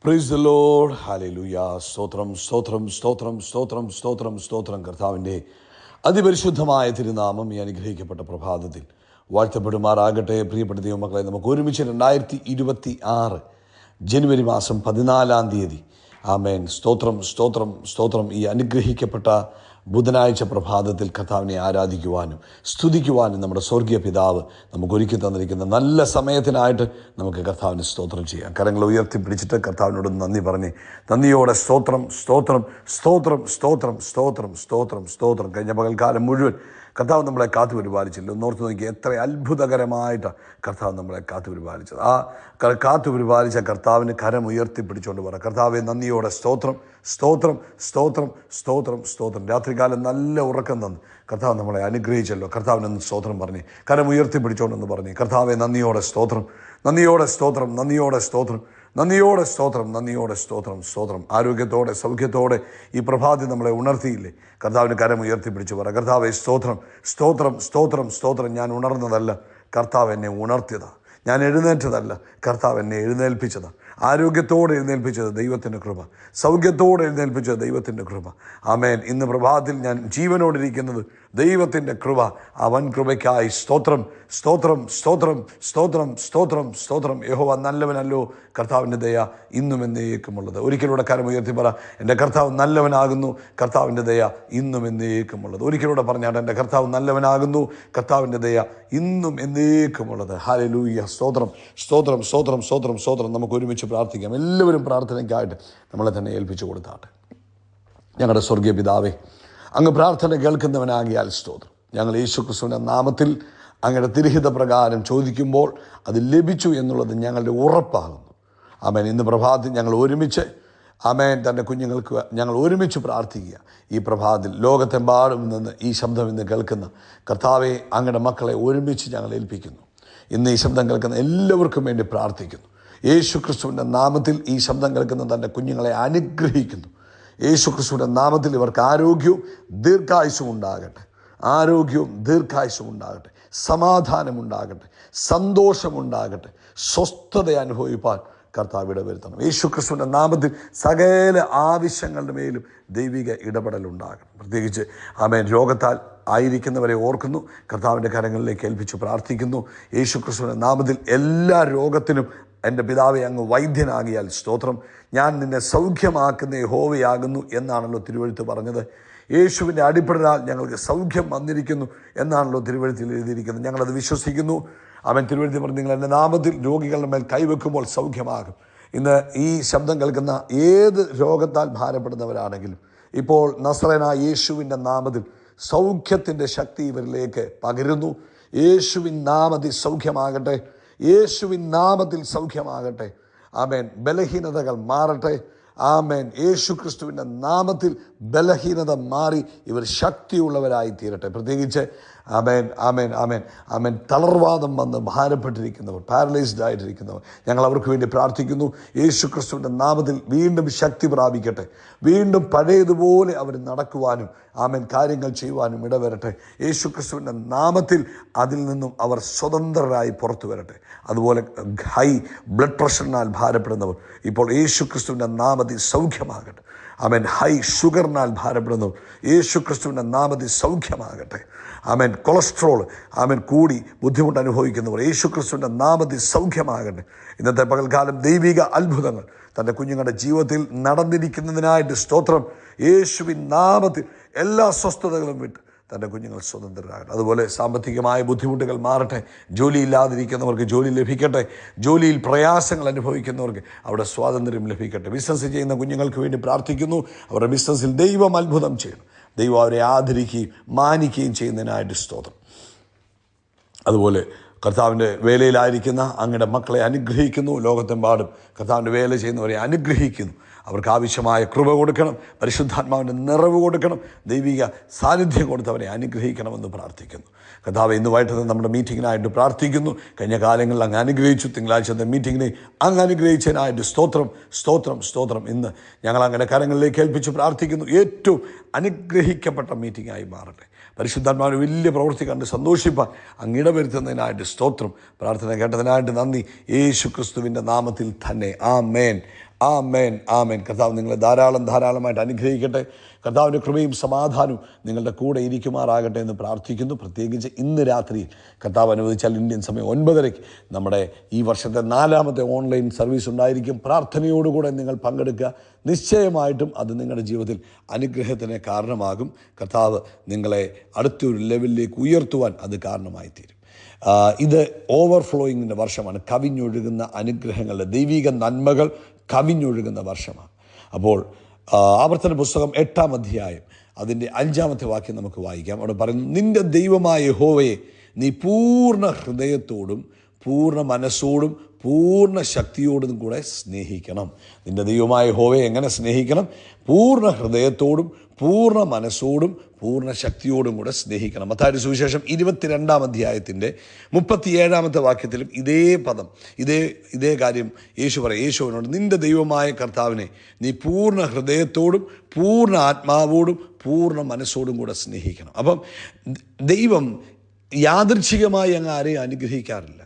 Praise the Lord. Hallelujah. സ്തോത്രം സ്തോത്രം സ്തോത്രം സ്തോത്രം സ്തോത്രം സ്തോത്രം. കർത്താവിൻ്റെ അതിപരിശുദ്ധമായ തിരുനാമം ഈ അനുഗ്രഹിക്കപ്പെട്ട പ്രഭാതത്തിൽ വാഴ്ത്തപ്പെടുമാറാകട്ടെ. പ്രിയപ്പെട്ട ദൈവമക്കളെ, നമുക്ക് ഒരുമിച്ച് 2026 ജനുവരി മാസം 14 ആമേൻ. സ്തോത്രം സ്തോത്രം സ്തോത്രം. ഈ അനുഗ്രഹിക്കപ്പെട്ട ബുധനാഴ്ച പ്രഭാതത്തിൽ കർത്താവിനെ ആരാധിക്കുവാനും സ്തുതിക്കുവാനും നമ്മുടെ സ്വർഗീയ പിതാവ് നമുക്ക് ഒരുക്കി തന്നിരിക്കുന്ന നല്ല സമയത്തിനായിട്ട് നമുക്ക് കർത്താവിന് സ്തോത്രം ചെയ്യാം. കരങ്ങൾ ഉയർത്തിപ്പിടിച്ചിട്ട് കർത്താവിനോട് നന്ദി പറഞ്ഞ് നന്ദിയോടെ സ്തോത്രം സ്തോത്രം സ്തോത്രം സ്തോത്രം സ്തോത്രം സ്തോത്രം സ്തോത്രം. കഴിഞ്ഞ പകൽക്കാലം മുഴുവൻ കർത്താവ് നമ്മളെ കാത്തു പരിപാലിച്ചില്ല. ഒന്നോർത്ത് നോക്കി, എത്ര അത്ഭുതകരമായിട്ട് കർത്താവ് നമ്മളെ കാത്തു പരിപാലിച്ചത്. ആ കാത്തു പരിപാലിച്ച കർത്താവിന് കരം ഉയർത്തിപ്പിടിച്ചുകൊണ്ട് പറ, കർത്താവെ നന്ദിയോടെ സ്തോത്രം സ്തോത്രം സ്തോത്രം സ്തോത്രം സ്തോത്രം. രാത്രികാലം നല്ല ഉറക്കം തന്ന് കർത്താവ് നമ്മളെ അനുഗ്രഹിച്ചല്ലോ. കർത്താവിനൊന്ന് സ്തോത്രം പറഞ്ഞ് കരം ഉയർത്തിപ്പിടിച്ചുകൊണ്ടെന്ന് പറഞ്ഞ്, കർത്താവെ നന്ദിയോടെ സ്തോത്രം നന്ദിയോടെ സ്തോത്രം നന്ദിയോടെ സ്തോത്രം നന്ദിയോടെ സ്തോത്രം നന്ദിയോടെ സ്തോത്രം സ്തോത്രം. ആരോഗ്യത്തോടെ സൗഖ്യത്തോടെ ഈ പ്രഭാതി നമ്മളെ ഉണർത്തിയില്ലേ? കർത്താവിന് കരം ഉയർത്തിപ്പിടിച്ച് പറ, കർത്താവെ സ്തോത്രം സ്തോത്രം സ്തോത്രം സ്തോത്രം. ഞാൻ ഉണർന്നതല്ല, കർത്താവ് എന്നെ ഉണർത്തിയതാണ്. ഞാൻ എഴുന്നേറ്റതല്ല, കർത്താവ് എന്നെ എഴുന്നേൽപ്പിച്ചതാണ്. ആരോഗ്യത്തോടെ എഴുന്നേൽപ്പിച്ചത് ദൈവത്തിൻ്റെ കൃപ, സൗഖ്യത്തോടെ എഴുന്നേൽപ്പിച്ചത് ദൈവത്തിൻ്റെ കൃപ. ആമേൻ. ഇന്ന് പ്രഭാതത്തിൽ ഞാൻ ജീവനോടിരിക്കുന്നത് ദൈവത്തിൻ്റെ കൃപ. ആ വൻ കൃപയ്ക്കായി സ്തോത്രം സ്തോത്രം സ്തോത്രം സ്തോത്രം സ്തോത്രം സ്തോത്രം. യഹോവ നല്ലവനല്ലോ, കർത്താവിൻ്റെ ദയ ഇന്നും എന്നേക്കുമുള്ളത്. ഒരിക്കലൂടെ കരം ഉയർത്തി പറ, എൻ്റെ കർത്താവ് നല്ലവനാകുന്നു, കർത്താവിൻ്റെ ദയ ഇന്നും എന്നേക്കുമുള്ളത്. ഒരിക്കലൂടെ പറഞ്ഞാട്ട്, എൻ്റെ കർത്താവ് നല്ലവനാകുന്നു, കർത്താവിൻ്റെ ദയ ഇന്നും എന്നേക്കുമുള്ളത്. ഹല്ലേലൂയ. സ്തോത്രം സ്തോത്രം സ്തോത്രം സ്തോത്രം സ്തോത്രം. നമുക്ക് ഒരുമിച്ച് പ്രാർത്ഥിക്കാം. എല്ലാവരും പ്രാർത്ഥനയ്ക്കായിട്ട് നമ്മളെ തന്നെ ഏൽപ്പിച്ചു കൊടുത്താട്ടെ. ഞങ്ങളുടെ സ്വർഗീയ പിതാവേ, അങ്ങ് പ്രാർത്ഥന കേൾക്കുന്നവനാകിയാൽ സ്തോത്രം. ഞങ്ങൾ യേശുക്രിസ്തുവിൻ്റെ നാമത്തിൽ അങ്ങയുടെ തിരുഹിത പ്രകാരം ചോദിക്കുമ്പോൾ അത് ലഭിച്ചു എന്നുള്ളത് ഞങ്ങളുടെ ഉറപ്പാകുന്നു. ആമേൻ. ഇന്ന് പ്രഭാതത്തിൽ ഞങ്ങൾ ഒരുമിച്ച് ആമേൻ തൻ്റെ കുഞ്ഞുങ്ങൾക്ക് ഞങ്ങൾ ഒരുമിച്ച് പ്രാർത്ഥിക്കുക. ഈ പ്രഭാതത്തിൽ ലോകത്തെമ്പാടും നിന്ന് ഈ ശബ്ദം ഇന്ന് കേൾക്കുന്ന കർത്താവെ, അങ്ങയുടെ മക്കളെ ഒരുമിച്ച് ഞങ്ങൾ ഏൽപ്പിക്കുന്നു. ഇന്ന് ഈ ശബ്ദം കേൾക്കുന്ന എല്ലാവർക്കും വേണ്ടി പ്രാർത്ഥിക്കുന്നു. യേശുക്രിസ്തുവിൻ്റെ നാമത്തിൽ ഈ ശബ്ദം കേൾക്കുന്ന തൻ്റെ കുഞ്ഞുങ്ങളെ അനുഗ്രഹിക്കുന്നു. യേശുക്രിസ്തുവിൻ്റെ നാമത്തിൽ ഇവർക്ക് ആരോഗ്യവും ദീർഘായുസ്സും ഉണ്ടാകട്ടെ. ആരോഗ്യവും ദീർഘായുസ്സും ഉണ്ടാകട്ടെ. സമാധാനമുണ്ടാകട്ടെ. സന്തോഷമുണ്ടാകട്ടെ. സ്വസ്ഥത അനുഭവിപ്പാൻ കർത്താവ് ഇടവരുത്തണം. യേശുക്രിസ്തുവിൻ്റെ നാമത്തിൽ സകല ആവശ്യങ്ങളുടെ മേലും ദൈവിക ഇടപെടലുണ്ടാകണം. പ്രത്യേകിച്ച് ആമേൻ രോഗത്താൽ ആയിരിക്കുന്നവരെ ഓർക്കുന്നു. കർത്താവിൻ്റെ കരങ്ങളിലേക്ക് ഏൽപ്പിച്ച് പ്രാർത്ഥിക്കുന്നു. യേശുക്രിസ്തുവിൻ്റെ നാമത്തിൽ എല്ലാ രോഗത്തിനും എൻ്റെ പിതാവെ അങ്ങ് വൈദ്യനാകിയാൽ സ്തോത്രം. ഞാൻ നിന്നെ സൗഖ്യമാക്കുന്ന യഹോവയാകുന്നു എന്നാണല്ലോ തിരുവെഴുത്ത് പറഞ്ഞത്. യേശുവിൻ്റെ അടിപ്പിടലാൽ ഞങ്ങൾക്ക് സൗഖ്യം വന്നിരിക്കുന്നു എന്നാണല്ലോ തിരുവെഴുത്തിൽ എഴുതിയിരിക്കുന്നത്. ഞങ്ങളത് വിശ്വസിക്കുന്നു. അവൻ തിരുവെഴുത്തിൽ പറഞ്ഞു, നിങ്ങൾ എൻ്റെ നാമത്തിൽ രോഗികളുടെ മേൽ കൈവെക്കുമ്പോൾ സൗഖ്യമാകും. ഇന്ന് ഈ ശബ്ദം കേൾക്കുന്ന ഏത് രോഗത്താൽ ഭാരപ്പെടുന്നവരാണെങ്കിലും ഇപ്പോൾ നസ്രയനായ യേശുവിൻ്റെ നാമത്തിൽ സൗഖ്യത്തിൻ്റെ ശക്തി ഇവരിലേക്ക് പകരുന്നു. യേശുവിൻ നാമത്തിൽ സൗഖ്യമാകട്ടെ. യേശുവിൻ നാമത്തിൽ സൗഖ്യമാകട്ടെ. ആമേൻ. ബലഹീനതകൾ മാറട്ടെ. ആമേൻ. യേശുക്രിസ്തുവിൻ്റെ നാമത്തിൽ ബലഹീനത മാറി ഇവർ ശക്തിയുള്ളവരായി തീരട്ടെ. പ്രത്യേകിച്ച് ആമേൻ ആമേൻ ആമേൻ ആമേൻ തളർവാദം വന്ന് ഭാരപ്പെട്ടിരിക്കുന്നവർ, പാരലൈസ്ഡ് ആയിട്ടിരിക്കുന്നവർ, ഞങ്ങൾ അവർക്ക് വേണ്ടി പ്രാർത്ഥിക്കുന്നു. യേശുക്രിസ്തുവിൻ്റെ നാമത്തിൽ വീണ്ടും ശക്തി പ്രാപിക്കട്ടെ. വീണ്ടും പഴയതുപോലെ അവർ നടക്കുവാനും ആമേൻ കാര്യങ്ങൾ ചെയ്യുവാനും ഇടവരട്ടെ. യേശുക്രിസ്തുവിൻ്റെ നാമത്തിൽ അതിൽ നിന്നും അവർ സ്വതന്ത്രരായി പുറത്തു വരട്ടെ. അതുപോലെ ഹൈ ബ്ലഡ് പ്രഷറിനാൽ ഭാരപ്പെടുന്നവർ ഇപ്പോൾ യേശുക്രിസ്തുവിൻ്റെ നാമത്തിൽ സൗഖ്യമാകട്ടെ. ആമേൻ. ഹൈ ഷുഗറിനാൽ ഭാരപ്പെടുന്നവർ യേശുക്രിസ്തുവിൻ്റെ നാമത്തിൽ സൗഖ്യമാകട്ടെ. ആമേൻ. കൊളസ്ട്രോൾ ആമേൻ കൂടി ബുദ്ധിമുട്ട് അനുഭവിക്കുന്നവർ യേശുക്രിസ്തുവിൻ്റെ നാമത്തിൽ സൗഖ്യമാകട്ടെ. ഇന്നത്തെ പകൽക്കാലം ദൈവിക അത്ഭുതങ്ങൾ തൻ്റെ കുഞ്ഞുങ്ങളുടെ ജീവിതത്തിൽ നടന്നിരിക്കുന്നതിനായിട്ട് സ്തോത്രം. യേശുവിൻ നാമത്തിൽ എല്ലാ സ്വസ്ഥതകളും വിട്ട് തൻ്റെ കുഞ്ഞുങ്ങൾ സ്വതന്ത്രരാകട്ടെ. അതുപോലെ സാമ്പത്തികമായ ബുദ്ധിമുട്ടുകൾ മാറട്ടെ. ജോലിയില്ലാതിരിക്കുന്നവർക്ക് ജോലി ലഭിക്കട്ടെ. ജോലിയിൽ പ്രയാസങ്ങൾ അനുഭവിക്കുന്നവർക്ക് അവിടെ സ്വാതന്ത്ര്യം ലഭിക്കട്ടെ. ബിസിനസ് ചെയ്യുന്ന കുഞ്ഞുങ്ങൾക്ക് വേണ്ടി പ്രാർത്ഥിക്കുന്നു. അവരുടെ ബിസിനസ്സിൽ ദൈവം അത്ഭുതം ചെയ്യണം. ദൈവം അവരെ ആദരിക്കുകയും മാനിക്കുകയും ചെയ്യുന്നതിനായിട്ട് സ്തോത്രം. അതുപോലെ കർത്താവിൻ്റെ വേലയിലായിരിക്കുന്ന അങ്ങയുടെ മക്കളെ അനുഗ്രഹിക്കുന്നു. ലോകത്തെമ്പാടും കർത്താവിൻ്റെ വേല ചെയ്യുന്നവരെ അനുഗ്രഹിക്കുന്നു. അവർക്ക് ആവശ്യമായ കൃപ കൊടുക്കണം. പരിശുദ്ധാത്മാവിൻ്റെ നിറവ് കൊടുക്കണം. ദൈവിക സാന്നിധ്യം കൊടുത്തവരെ അനുഗ്രഹിക്കണമെന്ന് പ്രാർത്ഥിക്കുന്നു. കർത്താവ് ഇന്ന് വൈകിട്ട് നമ്മുടെ മീറ്റിങ്ങിനായിട്ട് പ്രാർത്ഥിക്കുന്നു. കഴിഞ്ഞ കാലങ്ങളിൽ അങ്ങ് അനുഗ്രഹിച്ചു. തിങ്കളാഴ്ചത്തെ മീറ്റിങ്ങിനെ അങ്ങ് അനുഗ്രഹിച്ചതിനായിട്ട് സ്തോത്രം സ്തോത്രം സ്തോത്രം. ഇന്ന് ഞങ്ങൾ അങ്ങനെ കരങ്ങളിലേക്ക് ഏൽപ്പിച്ച് പ്രാർത്ഥിക്കുന്നു. ഏറ്റവും അനുഗ്രഹിക്കപ്പെട്ട മീറ്റിംഗായി മാറട്ടെ. പരിശുദ്ധാത്മാവിന് വലിയ പ്രവൃത്തി കണ്ട് സന്തോഷിപ്പാൻ അങ്ങിടവരുത്തുന്നതിനായിട്ട് സ്തോത്രം. പ്രാർത്ഥന കേട്ടതിനായിട്ട് നന്ദി. യേശു ക്രിസ്തുവിൻ്റെ നാമത്തിൽ തന്നെ ആമേൻ ആമേൻ, ആമേൻ. കർത്താവ് നിങ്ങളെ ധാരാളമായിട്ട് അനുഗ്രഹിക്കട്ടെ. കർത്താവിൻ്റെ കൃപയും സമാധാനവും നിങ്ങളുടെ കൂടെ ഇരിക്കുമാറാകട്ടെ എന്ന് പ്രാർത്ഥിക്കുന്നു. പ്രത്യേകിച്ച് ഇന്ന് രാത്രി കർത്താവ് അനുവദിച്ചാൽ ഇന്ത്യൻ സമയം 9:30 നമ്മുടെ ഈ വർഷത്തെ 4ാമത്തെ ഓൺലൈൻ സർവീസ് ഉണ്ടായിരിക്കും. പ്രാർത്ഥനയോടുകൂടെ നിങ്ങൾ പങ്കെടുക്കുക. നിശ്ചയമായിട്ടും അത് നിങ്ങളുടെ ജീവിതത്തിൽ അനുഗ്രഹത്തിന് കാരണമാകും. കർത്താവ് നിങ്ങളെ അടുത്തൊരു ലെവലിലേക്ക് ഉയർത്തുവാൻ അത് കാരണമായി തീരും. ഇത് ഓവർഫ്ലോയിങ്ങിൻ്റെ വർഷമാണ്. കവിഞ്ഞൊഴുകുന്ന അനുഗ്രഹങ്ങളുടെ ദൈവിക നന്മകൾ കവിഞ്ഞൊഴുകുന്ന വർഷമാണ്. അപ്പോൾ ആവർത്തന പുസ്തകം 8-ാം അധ്യായം അതിൻ്റെ 5-ാമത്തെ വാക്യം നമുക്ക് വായിക്കാം. അവിടെ പറയുന്നു, നിന്റെ ദൈവമായ യഹോവയെ നീ പൂർണ്ണ ഹൃദയത്തോടും പൂർണ്ണ മനസ്സോടും പൂർണ്ണ ശക്തിയോടും കൂടെ സ്നേഹിക്കണം. നിന്റെ ദൈവമായ യഹോവയെ എങ്ങനെ സ്നേഹിക്കണം? പൂർണ്ണ ഹൃദയത്തോടും പൂർണ്ണ മനസ്സോടും പൂർണ്ണ ശക്തിയോടും കൂടെ സ്നേഹിക്കണം. മത്തായിയുടെ സുവിശേഷം 22-ാം അധ്യായത്തിൻ്റെ 37-ാമത്തെ വാക്യത്തിലും ഇതേ പദം, ഇതേ കാര്യം യേശു പറയും. യേശുവിനോട്, നിന്റെ ദൈവമായ കർത്താവിനെ നീ പൂർണ്ണ ഹൃദയത്തോടും പൂർണ്ണ ആത്മാവോടും പൂർണ്ണ മനസ്സോടും കൂടെ സ്നേഹിക്കണം. അപ്പം ദൈവം യാദൃച്ഛികമായി അങ്ങ് ആരെയും അനുഗ്രഹിക്കാറില്ല.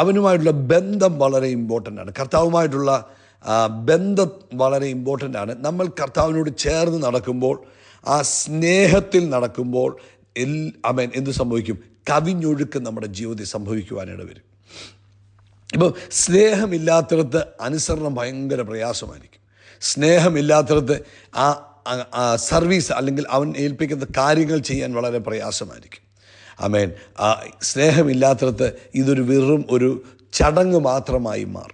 അവനുമായിട്ടുള്ള ബന്ധം വളരെ ഇമ്പോർട്ടൻ്റ് ആണ്. കർത്താവുമായിട്ടുള്ള ബന്ധം വളരെ ഇമ്പോർട്ടൻ്റ് ആണ്. നമ്മൾ കർത്താവിനോട് ചേർന്ന് നടക്കുമ്പോൾ, ആ സ്നേഹത്തിൽ നടക്കുമ്പോൾ എന്ത് സംഭവിക്കും? കവിഞ്ഞൊഴുക്ക് നമ്മുടെ ജീവിതത്തിൽ സംഭവിക്കുവാനിട വരും. ഇപ്പോൾ സ്നേഹമില്ലാത്തിടത്ത് അനുസരണം ഭയങ്കര പ്രയാസമായിരിക്കും. സ്നേഹമില്ലാത്തിടത്ത് ആ സർവീസ് അല്ലെങ്കിൽ അവൻ ഏൽപ്പിക്കുന്ന കാര്യങ്ങൾ ചെയ്യാൻ വളരെ പ്രയാസമായിരിക്കും. ആമേൻ. സ്നേഹമില്ലാത്തിടത്ത് ഇതൊരു വെറും ഒരു ചടങ്ങ് മാത്രമായി മാറും.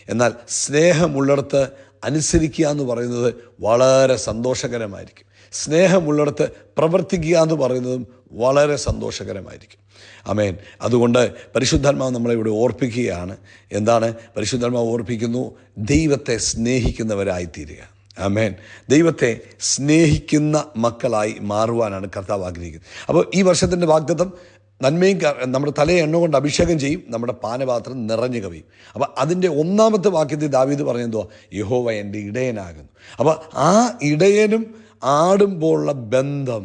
എന്നാൽ സ്നേഹമുള്ളിടത്ത് അനുസരിക്കുക എന്ന് പറയുന്നത് വളരെ സന്തോഷകരമായിരിക്കും. സ്നേഹമുള്ളിടത്ത് പ്രവർത്തിക്കുക എന്ന് പറയുന്നതും വളരെ സന്തോഷകരമായിരിക്കും. ആമേൻ. അതുകൊണ്ട് പരിശുദ്ധാത്മാവ് നമ്മളെ ഇവിടെ ഓർപ്പിക്കുകയാണ്. എന്താണ് പരിശുദ്ധാത്മാവ് ഓർപ്പിക്കുന്നു? ദൈവത്തെ സ്നേഹിക്കുന്നവരായിത്തീരുക. ആമേൻ. ദൈവത്തെ സ്നേഹിക്കുന്ന മക്കളായി മാറുവാനാണ് കർത്താവ് ആഗ്രഹിക്കുന്നത്. അപ്പോൾ ഈ വർഷത്തിൻ്റെ വാഗ്ദത്തം നന്മയും നമ്മുടെ തലയെ എണ്ണ കൊണ്ട് അഭിഷേകം ചെയ്യും, നമ്മുടെ പാനപാത്രം നിറഞ്ഞു കവിയും. അപ്പോൾ അതിൻ്റെ 1-ാമത്തെ വാക്യത്തിൽ ദാവീദ് പറഞ്ഞെന്തോ? യഹോവ എൻ്റെ ഇടയനാകുന്നു. അപ്പോൾ ആ ഇടയനും ആടുമ്പോഴുള്ള ബന്ധം,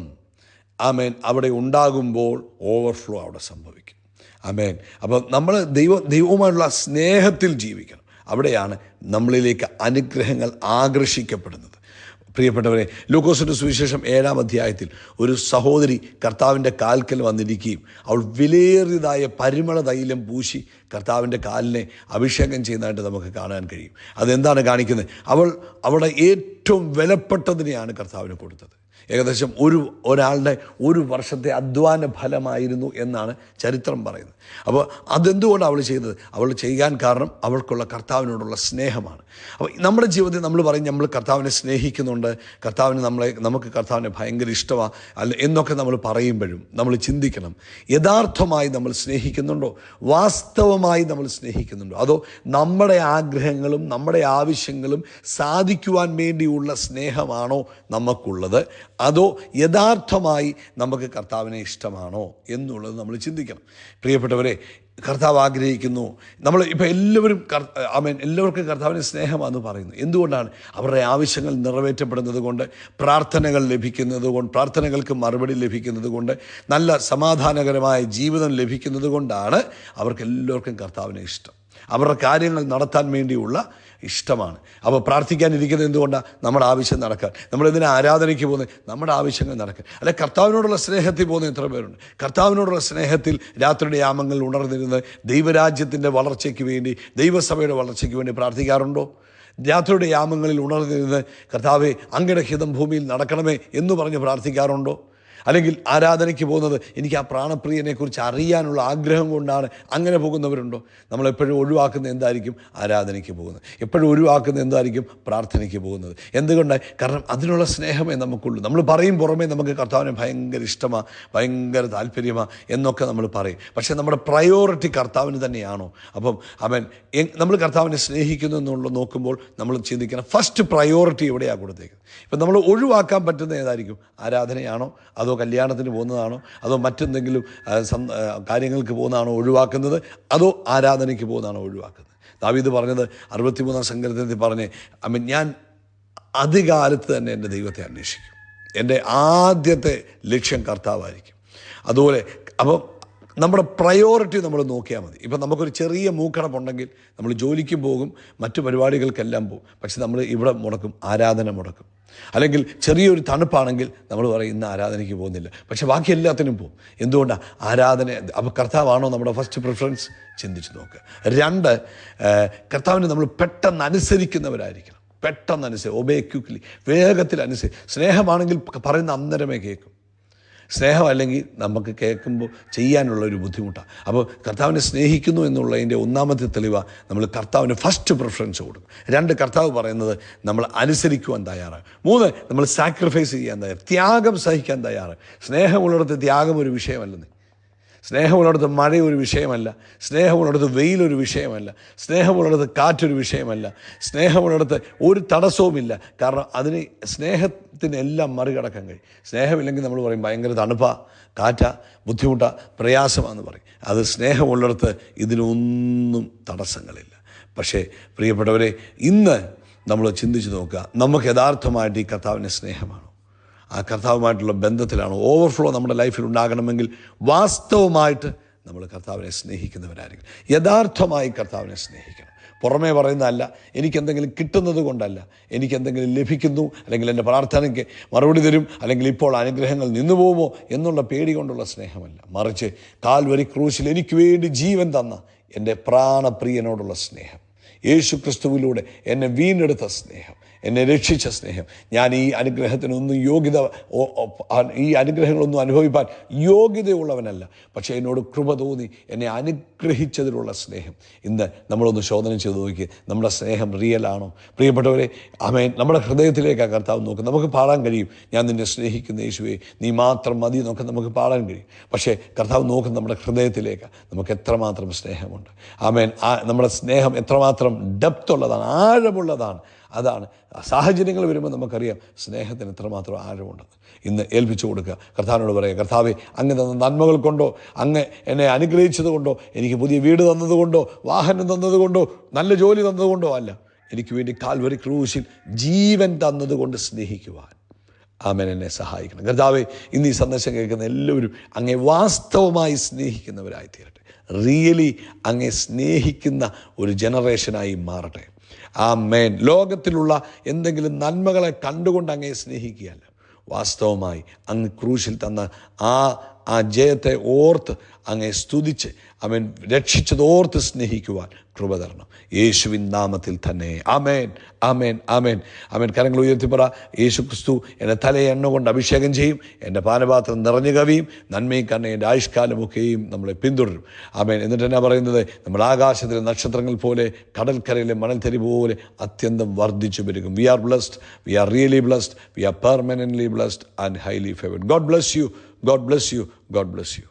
ആമേൻ, അവിടെ ഉണ്ടാകുമ്പോൾ ഓവർഫ്ലോ അവിടെ സംഭവിക്കും. ആമേൻ. അപ്പോൾ നമ്മൾ ദൈവവുമായിട്ടുള്ള സ്നേഹത്തിൽ ജീവിക്കണം. അവിടെയാണ് നമ്മളിലേക്ക് അനുഗ്രഹങ്ങൾ ആകർഷിക്കപ്പെടുന്നത്. പ്രിയപ്പെട്ടവരെ, ലൂക്കോസിൻ്റെ സുവിശേഷം 7-ാം അധ്യായത്തിൽ ഒരു സഹോദരി കർത്താവിൻ്റെ കാൽക്കൽ വന്നിരിക്കുകയും അവൾ വിലയേറിയതായ പരിമള തൈലം പൂശി കർത്താവിൻ്റെ കാലിനെ അഭിഷേകം ചെയ്യുന്നതായിട്ട് നമുക്ക് കാണാൻ കഴിയും. അതെന്താണ് കാണിക്കുന്നത്? അവൾ അവിടെ ഏറ്റവും വിലപ്പെട്ടതിനെയാണ് കർത്താവിന് കൊടുത്തത്. ഏകദേശം ഒരാളുടെ ഒരു വർഷത്തെ അധ്വാന ഫലമായിരുന്നു എന്നാണ് ചരിത്രം പറയുന്നത്. അപ്പോൾ അതെന്തുകൊണ്ടാണ് അവൾ ചെയ്തത്? അവൾ ചെയ്യാൻ കാരണം അവൾക്കുള്ള കർത്താവിനോടുള്ള സ്നേഹമാണ്. അപ്പോൾ നമ്മുടെ ജീവിതത്തിൽ നമ്മൾ പറയും, നമ്മൾ കർത്താവിനെ സ്നേഹിക്കുന്നുണ്ട്, നമുക്ക് കർത്താവിനെ ഭയങ്കര ഇഷ്ടമാണ് എന്നൊക്കെ നമ്മൾ പറയുമ്പോഴും നമ്മൾ ചിന്തിക്കണം, യഥാർത്ഥമായി നമ്മൾ സ്നേഹിക്കുന്നുണ്ടോ? വാസ്തവമായി നമ്മൾ സ്നേഹിക്കുന്നുണ്ടോ? അതോ നമ്മുടെ ആഗ്രഹങ്ങളും നമ്മുടെ ആവശ്യങ്ങളും സാധിക്കുവാൻ വേണ്ടിയുള്ള സ്നേഹമാണോ നമുക്കുള്ളത്? അതോ യഥാർത്ഥമായി നമുക്ക് കർത്താവിനെ ഇഷ്ടമാണോ എന്നുള്ളത് നമ്മൾ ചിന്തിക്കണം. പ്രിയപ്പെട്ടവരെ, കർത്താവ് ആഗ്രഹിക്കുന്നു. നമ്മൾ ഇപ്പോൾ എല്ലാവർക്കും കർത്താവിന് സ്നേഹമാണെന്ന് പറയുന്നു. എന്തുകൊണ്ടാണ്? അവരുടെ ആവശ്യങ്ങൾ നിറവേറ്റപ്പെടുന്നത് കൊണ്ട്, പ്രാർത്ഥനകൾ ലഭിക്കുന്നത് കൊണ്ട്, പ്രാർത്ഥനകൾക്ക് മറുപടി ലഭിക്കുന്നത് കൊണ്ട്, നല്ല സമാധാനകരമായ ജീവിതം ലഭിക്കുന്നത് കൊണ്ടാണ് അവർക്കെല്ലാവർക്കും കർത്താവിനെ ഇഷ്ടം. അവരുടെ കാര്യങ്ങൾ നടത്താൻ വേണ്ടിയുള്ള ഇഷ്ടമാണ്. അപ്പോൾ പ്രാർത്ഥിക്കാനിരിക്കുന്നത് എന്തുകൊണ്ടാണ്? നമ്മുടെ ആവശ്യം നടക്കാൻ. നമ്മളെന്തിനാ ആരാധനയ്ക്ക് പോകുന്നത്? നമ്മുടെ ആവശ്യങ്ങൾ നടക്കാൻ. അല്ലെ, കർത്താവിനോടുള്ള സ്നേഹത്തിൽ പോകുന്ന എത്ര പേരുണ്ട്? കർത്താവിനോടുള്ള സ്നേഹത്തിൽ രാത്രിയുടെ യാമങ്ങളിൽ ഉണർന്നിരുന്ന് ദൈവരാജ്യത്തിൻ്റെ വളർച്ചയ്ക്ക് വേണ്ടി, ദൈവസഭയുടെ വളർച്ചയ്ക്ക് വേണ്ടി പ്രാർത്ഥിക്കാറുണ്ടോ? രാത്രിയുടെ യാമങ്ങളിൽ ഉണർന്നിരുന്ന് കർത്താവേ, അങ്ങയുടെ ഹിതം ഭൂമിയിൽ നടക്കണമേ എന്ന് പറഞ്ഞ് പ്രാർത്ഥിക്കാറുണ്ടോ? അല്ലെങ്കിൽ ആരാധനയ്ക്ക് പോകുന്നത് എനിക്ക് ആ പ്രാണപ്രിയനെക്കുറിച്ച് അറിയാനുള്ള ആഗ്രഹം കൊണ്ടാണ് അങ്ങനെ പോകുന്നവരുണ്ടോ? നമ്മളെപ്പോഴും ഒഴിവാക്കുന്ന എന്തായിരിക്കും? ആരാധനയ്ക്ക് പോകുന്നത്. എപ്പോഴും ഒഴിവാക്കുന്ന എന്തായിരിക്കും? പ്രാർത്ഥനയ്ക്ക് പോകുന്നത്. എന്തുകൊണ്ടാണ്? കാരണം അതിനുള്ള സ്നേഹമേ നമുക്കുള്ളൂ. നമ്മൾ പറയും പുറമേ നമുക്ക് കർത്താവിനെ ഭയങ്കര ഇഷ്ടമാണ്, ഭയങ്കര താല്പര്യമാണ് എന്നൊക്കെ നമ്മൾ പറയും. പക്ഷേ നമ്മുടെ പ്രയോറിറ്റി കർത്താവിന് തന്നെയാണോ? അപ്പം നമ്മൾ കർത്താവിനെ സ്നേഹിക്കുന്നു എന്നുള്ള നോക്കുമ്പോൾ നമ്മൾ ചിന്തിക്കണം, ഫസ്റ്റ് പ്രയോറിറ്റി എവിടെയാണ് കൊടുത്തേക്കുന്നത്? ഇപ്പം നമ്മൾ ഒഴിവാക്കാൻ പറ്റുന്ന ഏതായിരിക്കും? ആരാധനയാണോ? അതോ കല്യാണത്തിന് പോകുന്നതാണോ? അതോ മറ്റെന്തെങ്കിലും കാര്യങ്ങൾക്ക് പോകുന്നതാണോ ഒഴിവാക്കുന്നത്? അതോ ആരാധനയ്ക്ക് പോകുന്നതാണോ ഒഴിവാക്കുന്നത്? ദാവീദ് പറഞ്ഞത് 63-ാം സങ്കീർത്തനത്തിൽ പറഞ്ഞ്, ഞാൻ അധികാലത്ത് തന്നെ എൻ്റെ ദൈവത്തെ അന്വേഷിക്കും. എൻ്റെ ആദ്യത്തെ ലക്ഷ്യം കർത്താവായിരിക്കും. അതുപോലെ അപ്പം നമ്മുടെ പ്രയോറിറ്റി നമ്മൾ നോക്കിയാൽ മതി. ഇപ്പം നമുക്കൊരു ചെറിയ മൂക്കടപ്പുണ്ടെങ്കിൽ നമ്മൾ ജോലിക്ക് പോകും, മറ്റു പരിപാടികൾക്കെല്ലാം പോകും, പക്ഷെ നമ്മൾ ഇവിടെ മുടക്കും, ആരാധന മുടക്കും. അല്ലെങ്കിൽ ചെറിയൊരു തണുപ്പാണെങ്കിൽ നമ്മൾ പറയും ഇന്ന് ആരാധനയ്ക്ക് പോകുന്നില്ല, പക്ഷെ ബാക്കി എല്ലാത്തിനും പോകും. എന്തുകൊണ്ടാണ്? ആരാധന. അപ്പോൾ കർത്താവാണോ നമ്മുടെ ഫസ്റ്റ് പ്രിഫറൻസ്? ചിന്തിച്ച് നോക്കുക. 2, കർത്താവിനെ നമ്മൾ പെട്ടെന്ന് അനുസരിക്കുന്നവരായിരിക്കണം. പെട്ടെന്ന് ഒബേ ക്വിക്ലി, വേഗത്തിൽ സ്നേഹമാണെങ്കിൽ പറയുന്ന അന്നേരമേ കേൾക്കും. സ്നേഹമല്ലെങ്കിൽ നമുക്ക് കേൾക്കുമ്പോൾ ചെയ്യാനുള്ള ഒരു ബുദ്ധിമുട്ടാണ്. അപ്പോൾ കർത്താവിനെ സ്നേഹിക്കുന്നു എന്നുള്ളതിൻ്റെ ഒന്നാമത്തെ തെളിവാണ് നമ്മൾ കർത്താവിന് ഫസ്റ്റ് പ്രിഫറൻസ് കൊടുക്കും. 2, കർത്താവ് പറയുന്നത് നമ്മൾ അനുസരിക്കുവാൻ തയ്യാറാണ്. 3, നമ്മൾ സാക്രിഫൈസ് ചെയ്യാൻ തയ്യാറ്, ത്യാഗം സഹിക്കാൻ തയ്യാറ്. സ്നേഹമുള്ളിടത്ത് ത്യാഗം ഒരു വിഷയമല്ലെന്ന്. സ്നേഹമുള്ളിടത്ത് മഴ ഒരു വിഷയമല്ല, സ്നേഹമുള്ളിടത്ത് വെയിലൊരു വിഷയമല്ല, സ്നേഹമുള്ളിടത്ത് കാറ്റൊരു വിഷയമല്ല, സ്നേഹമുള്ളിടത്ത് ഒരു തടസ്സവുമില്ല. കാരണം അതിന് സ്നേഹത്തിനെല്ലാം മറികടക്കാൻ കഴിയും. സ്നേഹമില്ലെങ്കിൽ നമ്മൾ പറയും ഭയങ്കര തണുപ്പാ, കാറ്റാ, ബുദ്ധിമുട്ടാ, പ്രയാസമാണെന്ന് പറയും. അത് സ്നേഹമുള്ളിടത്ത് ഇതിനൊന്നും തടസ്സങ്ങളില്ല. പക്ഷേ പ്രിയപ്പെട്ടവരെ, ഇന്ന് നമ്മൾ ചിന്തിച്ച് നോക്കുക, നമുക്ക് യഥാർത്ഥമായിട്ട് ഈ കർത്താവിൻ്റെ സ്നേഹമാണോ? ആ കർത്താവുമായിട്ടുള്ള ബന്ധത്തിലാണ് ഓവർഫ്ലോ നമ്മുടെ ലൈഫിൽ ഉണ്ടാകണമെങ്കിൽ വാസ്തവമായിട്ട് നമ്മൾ കർത്താവിനെ സ്നേഹിക്കുന്നവരായിരിക്കും. യഥാർത്ഥമായി കർത്താവിനെ സ്നേഹിക്കണം. പുറമേ പറയുന്നതല്ല, എനിക്കെന്തെങ്കിലും കിട്ടുന്നത് കൊണ്ടല്ല, എനിക്കെന്തെങ്കിലും ലഭിക്കുന്നു, അല്ലെങ്കിൽ എൻ്റെ പ്രാർത്ഥനയ്ക്ക് മറുപടി തരും, അല്ലെങ്കിൽ ഇപ്പോൾ അനുഗ്രഹങ്ങൾ നിന്നു പോകുമോ എന്നുള്ള പേടി കൊണ്ടുള്ള സ്നേഹമല്ല. മറിച്ച് കാൽവരി ക്രൂശിൽ എനിക്ക് വേണ്ടി ജീവൻ തന്ന എൻ്റെ പ്രാണപ്രിയനോടുള്ള സ്നേഹം, യേശു ക്രിസ്തുവിലൂടെ എന്നെ വീണ്ടെടുത്ത സ്നേഹം, എന്നെ രക്ഷിച്ച സ്നേഹം. ഞാൻ ഈ അനുഗ്രഹത്തിനൊന്നും ഈ അനുഗ്രഹങ്ങളൊന്നും അനുഭവിപ്പാൻ യോഗ്യതയുള്ളവനല്ല, പക്ഷേ എന്നോട് കൃപ തോന്നി എന്നെ അനുഗ്രഹിച്ചതിലുള്ള സ്നേഹം. ഇന്ന് നമ്മളൊന്ന് ശോധന ചെയ്ത് നോക്കി, നമ്മുടെ സ്നേഹം റിയലാണോ? പ്രിയപ്പെട്ടവരെ, ആമേൻ. നമ്മുടെ ഹൃദയത്തിലേക്കാണ് കർത്താവ് നോക്കുന്നത്. നമുക്ക് പാടാൻ കഴിയും, ഞാൻ നിന്നെ സ്നേഹിക്കുന്ന യേശുവേ നീ മാത്രം മതി എന്നൊക്കെ നമുക്ക് പാടാൻ കഴിയും. പക്ഷേ കർത്താവ് നോക്കുന്നത് നമ്മുടെ ഹൃദയത്തിലേക്കാണ്, നമുക്ക് എത്രമാത്രം സ്നേഹമുണ്ട്. ആമേൻ. നമ്മുടെ സ്നേഹം എത്രമാത്രം ഡെപ്ത് ഉള്ളതാണ്, ആഴമുള്ളതാണ്. അതാണ് സാഹചര്യങ്ങൾ വരുമ്പോൾ നമുക്കറിയാം സ്നേഹത്തിന് എത്രമാത്രം ആഴമുണ്ടെന്ന്. ഇന്ന് ഏൽപ്പിച്ചു കൊടുക്കുക. കർത്താവിനോട് പറയുക, കർത്താവേ, അങ്ങ് തന്ന നന്മകൾ കൊണ്ടോ, അങ്ങ് എന്നെ അനുഗ്രഹിച്ചത് കൊണ്ടോ, എനിക്ക് പുതിയ വീട് തന്നതുകൊണ്ടോ, വാഹനം തന്നതുകൊണ്ടോ, നല്ല ജോലി തന്നതുകൊണ്ടോ അല്ല, എനിക്ക് വേണ്ടി കാൽവരി ക്രൂശിൽ ജീവൻ തന്നതുകൊണ്ട് സ്നേഹിക്കുവാൻ ആമേൻ എന്നെ സഹായിക്കണം. കർത്താവേ, ഇന്ന് ഈ സന്ദേശം കേൾക്കുന്ന എല്ലാവരും അങ്ങേ വാസ്തവമായി സ്നേഹിക്കുന്നവരായി തീരട്ടെ. റിയലി അങ്ങേ സ്നേഹിക്കുന്ന ഒരു ജനറേഷനായി മാറട്ടെ. ആമേൻ. ലോകത്തിലുള്ള എന്തെങ്കിലും നന്മകളെ കണ്ടുകൊണ്ട് അങ്ങേ സ്നേഹിക്കുകയല്ല, വാസ്തവമായി അങ്ങ് ക്രൂശിൽ തന്ന ആ ജയത്തെ ഓർത്ത് അങ്ങേ സ്തുതിച്ച് അവൻ രക്ഷിച്ചതോർത്ത് സ്നേഹിക്കുവാൻ കൃപ തരണം, യേശുവിൻ നാമത്തിൽ തന്നെ. ആമേൻ, ആമേൻ, ആമേൻ, ആമേൻ. കരങ്ങൾ ഉയർത്തിപ്പറ. യേശു ക്രിസ്തു എൻ്റെ തലയെ എണ്ണ കൊണ്ട് അഭിഷേകം ചെയ്യും, എൻ്റെ പാനപാത്രം നിറഞ്ഞു കവിയും, നന്മയും കണ്ണ എൻ്റെ ആയുഷ്കാലമൊക്കെയും നമ്മളെ പിന്തുടരും. ആമേൻ. എന്നിട്ട് എന്നാ പറയുന്നത്? നമ്മൾ ആകാശത്തിലെ നക്ഷത്രങ്ങൾ പോലെ, കടൽക്കരയിലെ മണൽത്തരി പോലെ അത്യന്തം വർദ്ധിച്ചു പെരുകും. We are blessed, we are really blessed, we are permanently blessed and highly favoured. God bless you, God bless you, God bless U.